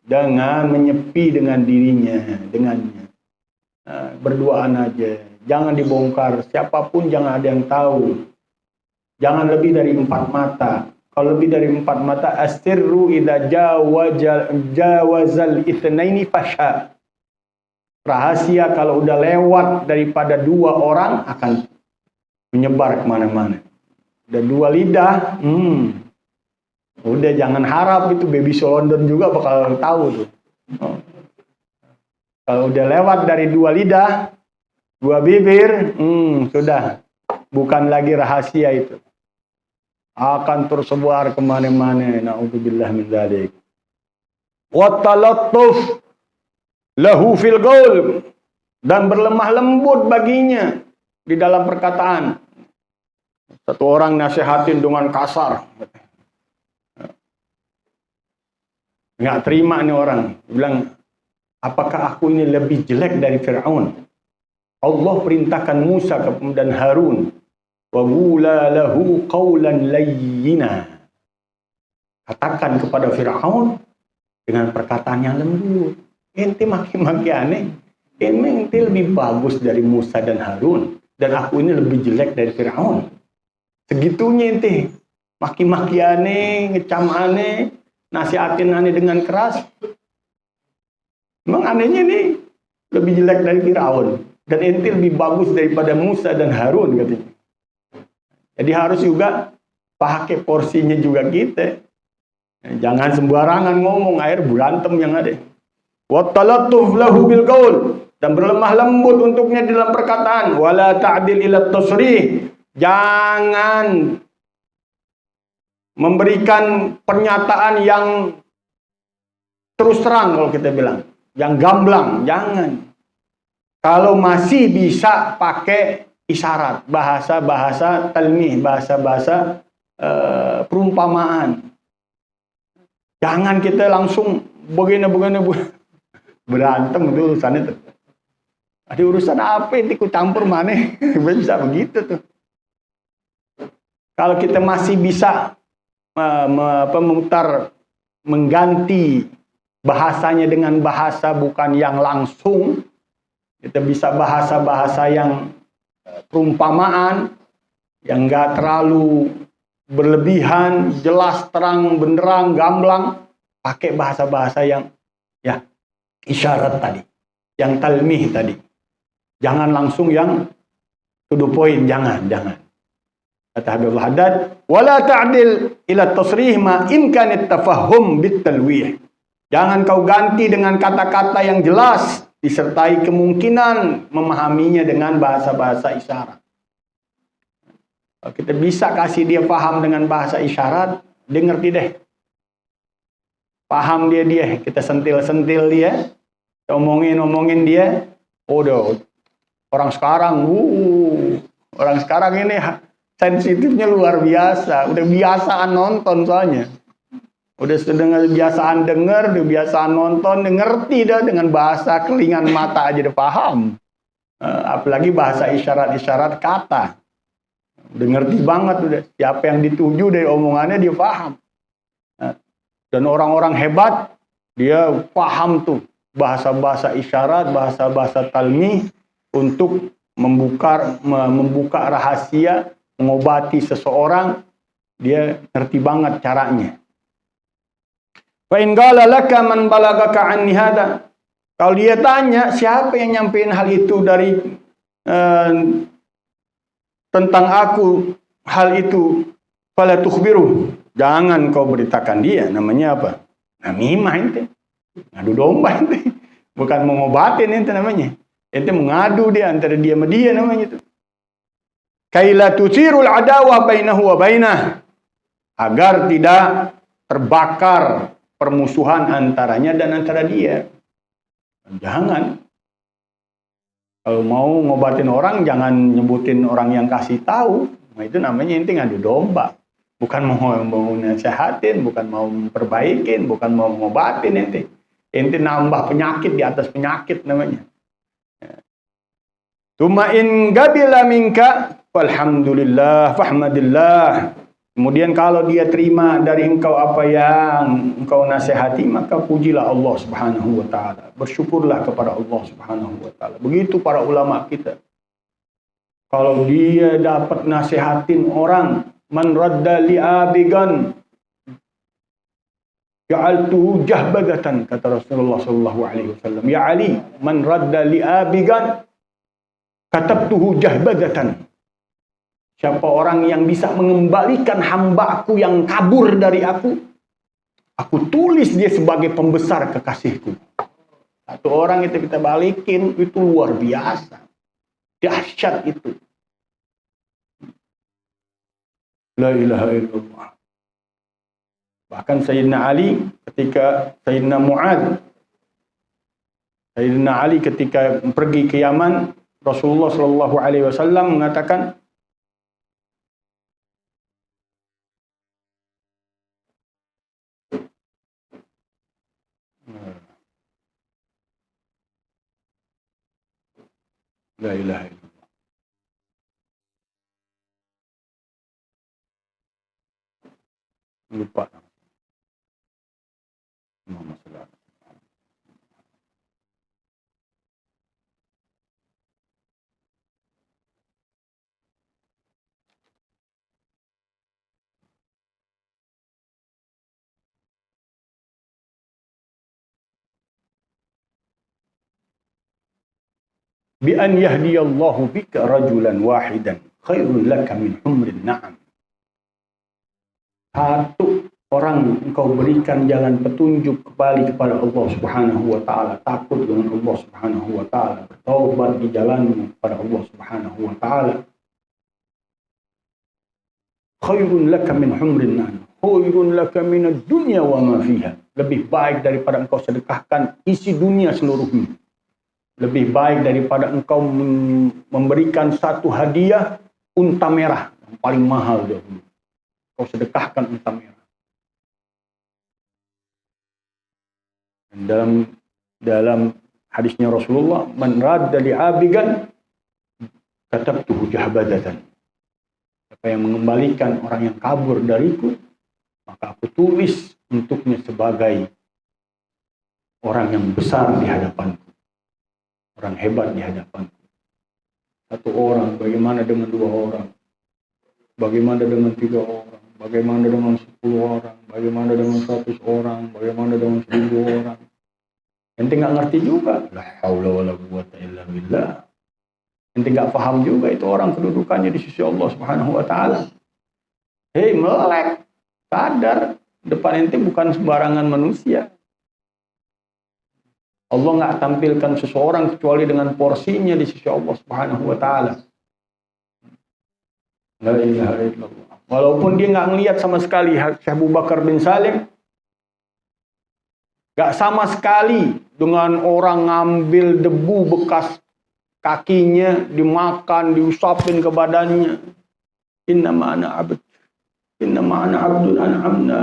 dengan menyepi dengan dirinya, dengannya. Berduaan aja, jangan dibongkar, siapapun jangan ada yang tahu. Jangan lebih dari 4 mata. Kalau lebih dari 4 mata, astirru idza jawazal itsnaini fasha. Rahasia kalau udah lewat daripada 2 orang akan menyebar kemana-mana. Udah 2 lidah, udah jangan harap itu baby London juga bakal tahu tuh. Kalau udah lewat dari 2 lidah, 2 bibir, sudah bukan lagi rahasia itu. Akan tersebar kemana-mana. Na'udzubillah min dzalik. Wa talattuf lahu fil qaul, dan berlemah lembut baginya di dalam perkataan. Satu orang nasihatin dengan kasar, nggak terima nih orang, bilang, apakah aku ini lebih jelek dari Fir'aun? Allah perintahkan Musa dan Harun, wa qula lahu qawlan layyina, katakan kepada Fir'aun dengan perkataan yang lembut. Ente maki-maki aneh, ente lebih bagus dari Musa dan Harun, dan aku ini lebih jelek dari Fir'aun. Segitunya ente maki-maki aneh, ngecam aneh, nasihatin aneh dengan keras. Memang anehnya nih lebih jelek dari Fir'aun, dan ente lebih bagus daripada Musa dan Harun, katanya. Jadi harus juga pakai porsinya juga kita. Jangan sembarangan ngomong, akhir berantem yang ada. Wa talattuf lahu bil qaul, dan berlemah lembut untuknya dalam perkataan. Wala ta'dil ila tasrih, jangan memberikan pernyataan yang terus terang, kalau kita bilang, yang gamblang, jangan. Kalau masih bisa pakai isyarat, bahasa-bahasa talmih, bahasa-bahasa perumpamaan. Jangan kita langsung begini berantem itu urusannya tuh. Ada urusan apa yang ikut campur mana? Bisa begitu tuh. Kalau kita masih bisa memutar, mengganti bahasanya dengan bahasa bukan yang langsung, kita bisa bahasa-bahasa yang perumpamaan, yang enggak terlalu berlebihan, jelas, terang, benderang, gamblang, pakai bahasa-bahasa yang ya isyarat tadi, yang talmih tadi. Jangan langsung yang to the point, jangan. Kata Habibul Haddad, wala ta'dil ila tasrih ma imkan at-tafahum bit talwih. Jangan kau ganti dengan kata-kata yang jelas disertai kemungkinan memahaminya dengan bahasa-bahasa isyarat. Kalau kita bisa kasih dia paham dengan bahasa isyarat, dia ngerti deh. Paham dia, kita sentil-sentil dia, kita omongin dia, udah orang sekarang ini sensitifnya luar biasa, udah biasaan nonton soalnya. Udah biasaan denger, udah biasaan nonton, dia ngerti dah dengan bahasa kelingan mata aja dia paham. Apalagi bahasa isyarat-isyarat kata. Udah ngerti banget udah. Siapa yang dituju dari omongannya dia paham. Dan orang-orang hebat, dia paham tuh bahasa-bahasa isyarat, bahasa-bahasa talmih untuk membuka rahasia, mengobati seseorang, dia ngerti banget caranya. Fa in qala laka man balagaka anni hada. Kalau dia tanya, siapa yang nyampein hal itu dari tentang aku, hal itu, fala tukhbiru. Jangan kau beritakan dia. Namanya apa? Namimah ente. Ngadu domba ente. Bukan mengobatin ente namanya. Ente mengadu dia antara dia sama dia namanya itu. Kaila tusirul adawa bainahu wa bainah. Agar tidak terbakar permusuhan antaranya dan antara dia. Jangan. Kalau mau ngobatin orang, jangan nyebutin orang yang kasih tahu. Nah, itu namanya ente ngadu domba. Bukan mau nasehatin, bukan mau perbaikin, bukan mau ngobatin ente. Ente nambah penyakit di atas penyakit namanya. Tuma in gabila minka, walhamdulillah, fahmadillah. Kemudian kalau dia terima dari engkau apa yang engkau nasihati, maka pujilah Allah Subhanahu wa taala. Bersyukurlah kepada Allah Subhanahu wa taala. Begitu para ulama kita. Kalau dia dapat nasihatin orang, man radda li abigan ja'altuhu jahbadatan, kata Rasulullah sallallahu alaihi wasallam. Ya Ali, man radda li abigan katabtuhu jahbadatan. Siapa orang yang bisa mengembalikan hambaku yang kabur dari aku tulis dia sebagai pembesar kekasihku. Satu orang itu kita balikin, itu luar biasa. Dahsyat itu. La ilaha illallah. Bahkan Sayyidina Ali ketika Sayyidina Ali ketika pergi ke Yaman, Rasulullah sallallahu alaihi wasallam mengatakan, la ilaha illallah. Lupa. Muhammad sallallahu alaihi wasallam. Bi an yahdiyallahu bika rajulan wahidan khairul laka min humrin na'am. Satu orang engkau berikan jalan petunjuk kembali kepada Allah Subhanahu wa taala, takut dengan Allah Subhanahu wa taala, bertaubat di jalanmu kepada Allah Subhanahu wa taala. Khairun laka min humrin na'am. Khairun laka min ad-dunya wa ma fiha. Lebih baik daripada engkau sedekahkan isi dunia seluruhnya. Lebih baik daripada engkau memberikan satu hadiah unta merah yang paling mahal dahulu. Kau sedekahkan unta merah. Dan dalam hadisnya Rasulullah, man radda li abigan katabtuhu jahbadatan. Siapa yang mengembalikan orang yang kabur dariku, maka aku tulis untuknya sebagai orang yang besar di hadapanku. Orang hebat di hadapanku. Satu orang, bagaimana dengan 2 orang? Bagaimana dengan 3 orang? Bagaimana dengan 10 orang? Bagaimana dengan 100 orang? Bagaimana dengan 1000 orang? Ente nggak ngerti juga. La haula wala quwwata illa billah. Ente nggak paham juga itu orang kedudukannya di sisi Allah Subhanahu wa taala. Hei, melek, sadar, depan ente bukan sembarangan manusia. Allah nggak tampilkan seseorang kecuali dengan porsinya di sisi Allah Subhanahu wa taala. La ilaha illallah. Walaupun dia nggak ngelihat sama sekali Syekh Abu Bakar bin Salim, nggak sama sekali dengan orang ngambil debu bekas kakinya, dimakan, diusapin ke badannya. Innama ana abd. Innama ana abdun an'amna.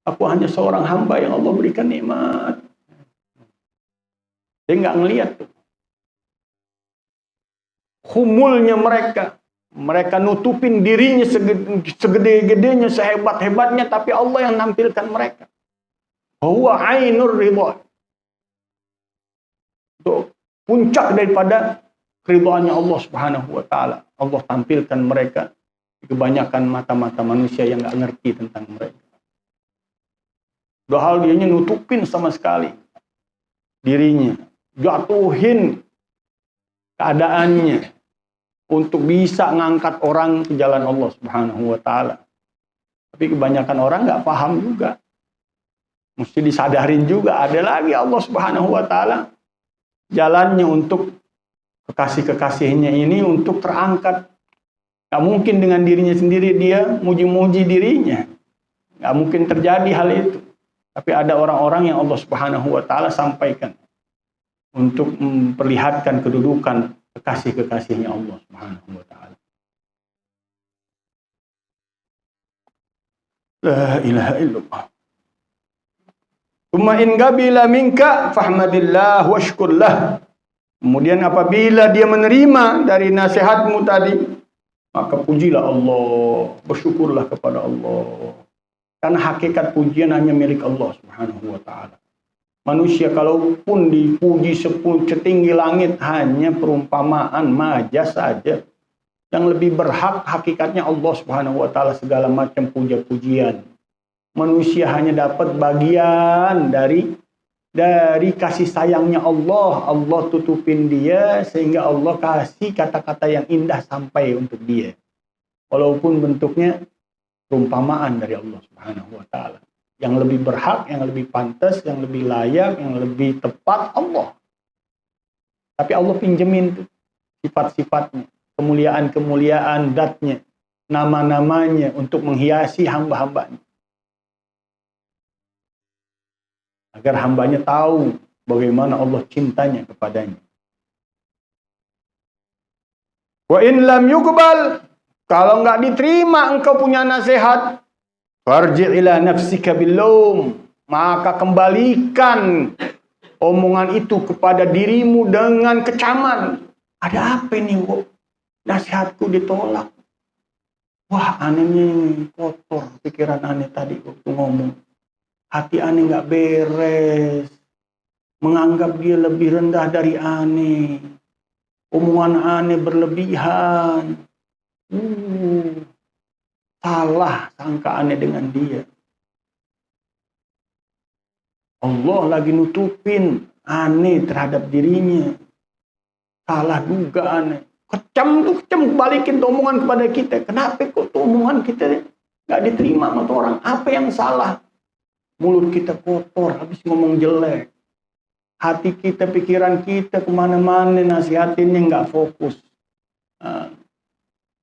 Aku hanya seorang hamba yang Allah berikan nikmat. Dia nggak ngelihat tuh. Humulnya mereka. Mereka nutupin dirinya segede-gedenya, sehebat-hebatnya, tapi Allah yang nampilkan mereka. Huwa ainur ridha. Itu puncak daripada ridhaannya Allah Subhanahu wa taala. Allah tampilkan mereka di kebanyakan mata-mata manusia yang nggak ngerti tentang mereka. Dua hal dianya nutupin sama sekali dirinya, jatuhin keadaannya untuk bisa ngangkat orang ke jalan Allah Subhanahu wa taala. Tapi kebanyakan orang nggak paham juga. Mesti disadarin juga, ada lagi Allah Subhanahu wa taala jalannya untuk kekasih-kekasihnya ini untuk terangkat. Gak mungkin dengan dirinya sendiri dia muji-muji dirinya. Gak mungkin terjadi hal itu. Tapi ada orang-orang yang Allah Subhanahu wa taala sampaikan untuk memperlihatkan kedudukan kekasih-kekasihnya Allah Subhanahu wa taala. La ilaha illallah. Tsumma in qabila minka fahmadillah washkurlah. Kemudian apabila dia menerima dari nasihatmu tadi, maka pujilah Allah, bersyukurlah kepada Allah. Karena hakikat pujian hanya milik Allah Subhanahu wa taala. Manusia kalaupun dipuji setinggi langit hanya perumpamaan, majas saja. Yang lebih berhak hakikatnya Allah Subhanahu wa taala segala macam puja-pujian. Manusia hanya dapat bagian dari kasih sayangnya Allah. Allah tutupin dia sehingga Allah kasih kata-kata yang indah sampai untuk dia. Walaupun bentuknya perumpamaan dari Allah Subhanahu wa taala. Yang lebih berhak, yang lebih pantas, yang lebih layak, yang lebih tepat Allah. Tapi Allah pinjemin tuh sifat-sifatnya, kemuliaan-kemuliaan zatnya, nama-namanya untuk menghiasi hamba-hambanya. Agar hambanya tahu bagaimana Allah cintanya kepadanya. Wa in lam yuqbal, kalau enggak diterima engkau punya nasihat, farji' ila nafsika billum, maka kembalikan omongan itu kepada dirimu dengan kecaman. Ada apa ini, kok nasihatku ditolak? Wah, anehnya kotor pikiran aneh tadi waktu ngomong. Hati aneh nggak beres, menganggap dia lebih rendah dari aneh, omongan aneh berlebihan, salah sangka aneh dengan dia. Allah lagi nutupin aneh terhadap dirinya, salah duga aneh. Kecam balikin omongan kepada kita. Kenapa kok omongan kita nggak diterima sama orang? Apa yang salah? Mulut kita kotor, habis ngomong jelek. Hati kita, pikiran kita kemana-mana, nasihatinnya nggak fokus.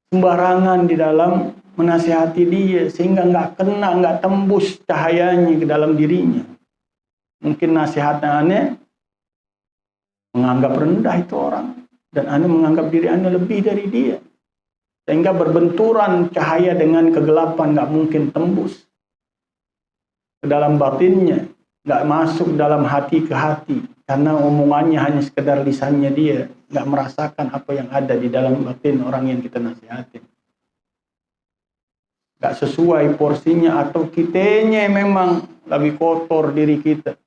Sembarangan di dalam menasihati dia, sehingga nggak kena, nggak tembus cahayanya ke dalam dirinya. Mungkin nasihatnya aneh, menganggap rendah itu orang. Dan aneh menganggap diri aneh lebih dari dia. Sehingga berbenturan cahaya dengan kegelapan, nggak mungkin tembus ke dalam batinnya, nggak masuk dalam hati ke hati, karena omongannya hanya sekedar lisannya dia, nggak merasakan apa yang ada di dalam batin orang yang kita nasihatin. Nggak sesuai porsinya, atau kitanya memang lebih kotor diri kita,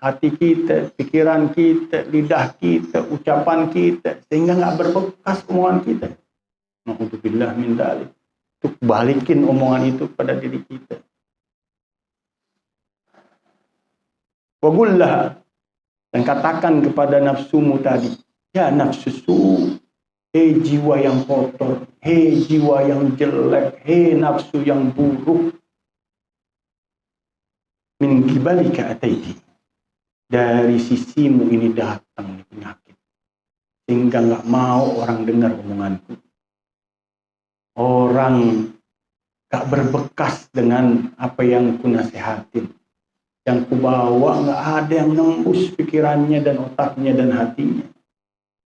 hati kita, pikiran kita, lidah kita, ucapan kita, sehingga nggak berbekas omongan kita. Na'udzubillah min dzalik. Untuk balikin omongan itu pada diri kita. Wagullah, dan katakan kepada nafsumu tadi, ya nafsusu, hei jiwa yang kotor, hei jiwa yang jelek, hei nafsu yang buruk, min kibalika ataiti, dari sisimu ini datang penyakit, sehingga nggak mau orang dengar omonganku. orang gak berbekas dengan apa yang ku nasihatin. Yang ku bawa gak ada yang nembus pikirannya dan otaknya dan hatinya.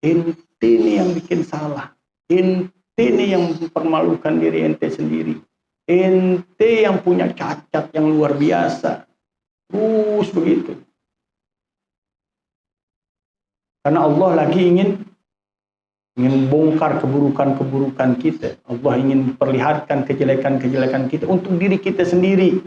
Ente ini yang bikin salah. Ente ini yang mempermalukan diri ente sendiri. Ente yang punya cacat yang luar biasa. Terus begitu. Karena Allah lagi ingin bongkar keburukan-keburukan kita. Allah ingin perlihatkan kejelekan-kejelekan kita untuk diri kita sendiri.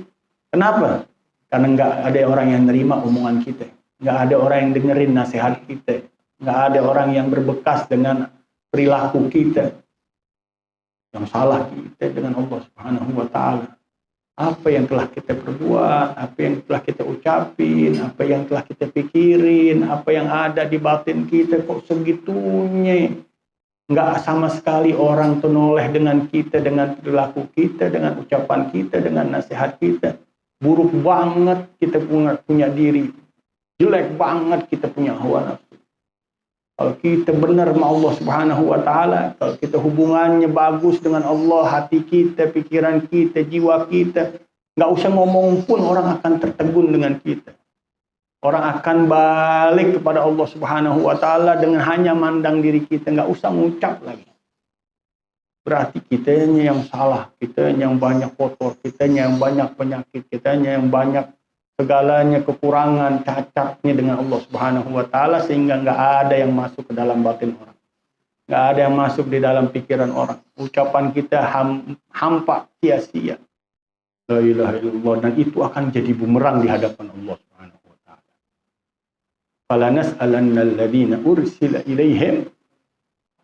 Kenapa? Karena nggak ada orang yang nerima omongan kita. Nggak ada orang yang dengerin nasihat kita. Nggak ada orang yang berbekas dengan perilaku kita. Yang salah kita dengan Allah Subhanahu wa Ta'ala. Apa yang telah kita perbuat, apa yang telah kita ucapin, apa yang telah kita pikirin, apa yang ada di batin kita, kok segitunya. Nggak sama sekali orang tenoleh dengan kita, dengan perilaku kita, dengan ucapan kita, dengan nasihat kita. Buruk banget kita punya diri. Jelek banget kita punya hawa nafsu. Kalau kita benar sama Allah Subhanahu wa Ta'ala, kalau kita hubungannya bagus dengan Allah, hati kita, pikiran kita, jiwa kita, nggak usah ngomong pun orang akan tertegun dengan kita. Orang akan balik kepada Allah Subhanahu wa Ta'ala dengan hanya mandang diri kita, nggak usah ngucap lagi. Berarti kitanya yang salah, kitanya yang banyak kotor, kitanya yang banyak penyakit, kitanya yang banyak segalanya kekurangan, cacatnya dengan Allah Subhanahu wa Ta'ala, sehingga nggak ada yang masuk ke dalam batin orang. Nggak ada yang masuk di dalam pikiran orang. Ucapan kita hampa, sia-sia. La ilaha illallah. Dan itu akan jadi bumerang di hadapan Allah Subhanahu wa Ta'ala. Falanas'alanna alladhina ursila ilaihim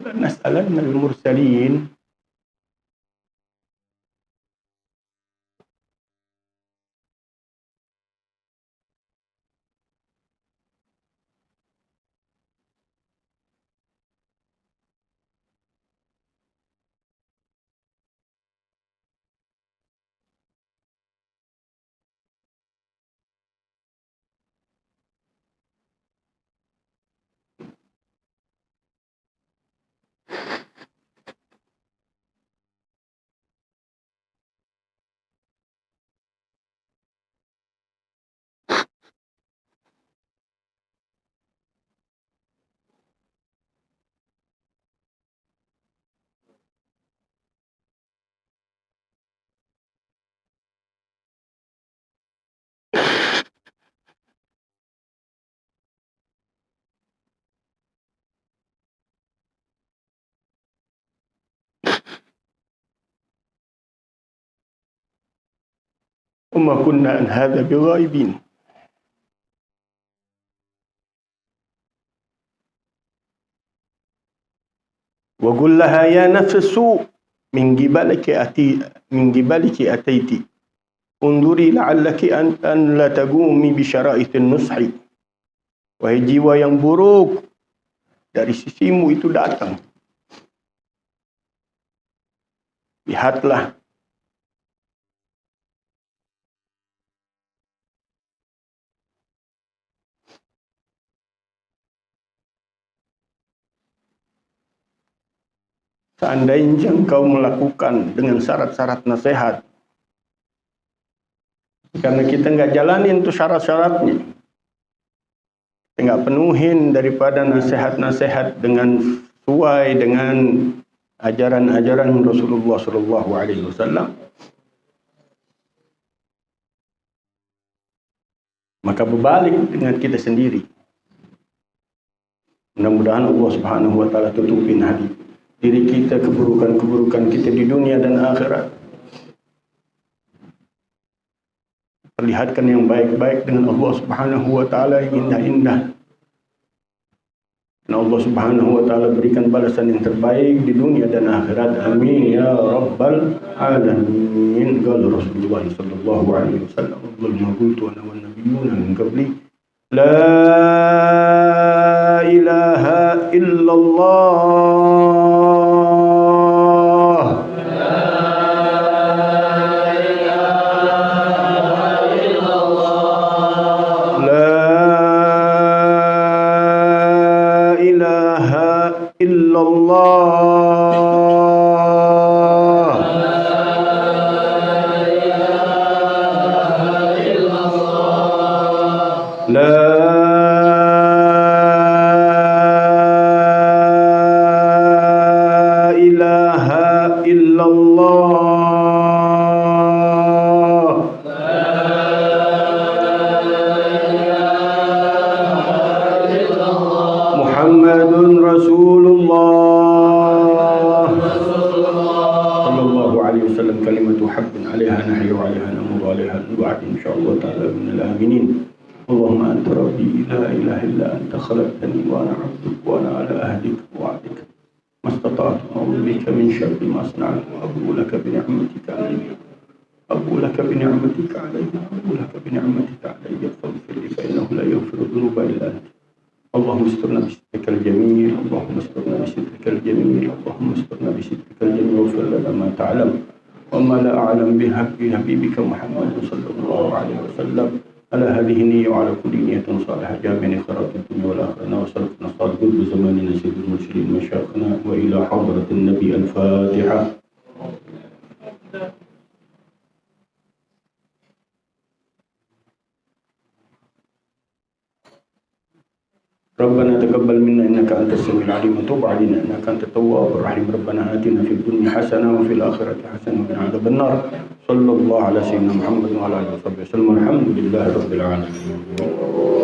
falanas'alanna al-mursalin. وما كنا عن هذا بغائبين. وقل لها يا نفس السوء من قبلك أتيت انظري لعلك أن لا تقومي بشرائط النصح. Wahai jiwa yang buruk, dari sisimu itu datang. Lihatlah. Seandainya engkau melakukan dengan syarat-syarat nasihat, karena kita nggak jalanin tuh syarat-syaratnya, kita nggak penuhin daripada nasihat-nasihat dengan sesuai dengan ajaran-ajaran Rasulullah SAW, maka berbalik dengan kita sendiri. Mudah-mudahan Allah Subhanahu wa Ta'ala tutupin hati diri kita, keburukan-keburukan kita di dunia dan akhirat. Perlihatkan yang baik-baik dengan Allah Subhanahu wa Ta'ala yang indah-indah. Dan Allah Subhanahu wa Ta'ala berikan balasan yang terbaik di dunia dan akhirat. Amin ya rabbal alamin. Qala Rasulullah sallallahu alaihi wasallam, "Allahumma qultu ana wan nabiyyuna min qabli la ilaha illallah." illallah Muhammadun Rasulullah sallallahu alaihi wasallam. Kalimatu haqqin 'alaiha nahyu 'alaiha namur 'alaiha nu'ad insyaallah ta'ala minal aminin. Allahumma anta rabbi la ilaha illa anta khalaqtani wa ana 'abduka wa ana 'ala ahdika wa wa'dika mastata'tu a'udzu bika min syarri ma sana'tu abu laka bi ni'matika 'alayya أبو لك بنعمتك علي أبو لك بنعمتك علي فاغفر لي فإنه لا يغفر الذنوب إلا أنت. اللهم استرنا بسترك الجميل اللهم استرنا بسترك الجميل اللهم استرنا بسترك الجميل واغفر لنا ما تعلم وما لا أعلم بحبيبك محمد صلى الله عليه وسلم. على هذه النية وعلى كل نية صالحة جامع خيرات الدنيا والآخرة وسلفنا الصالح بزماننا سيد المرسلين مشايخنا وإلى حضرة النبي. الفاتحة. ربنا تقبل منا إنك أنت السميع العليم وتب علينا إنك أنت التواب الرحيم. ربنا آتنا في الدنيا حسنة وفي الآخرة حسنة وقنا عذاب النار. صلى الله على سيدنا محمد وعلى آله وصحبه وسلم. الحمد لله رب العالمين.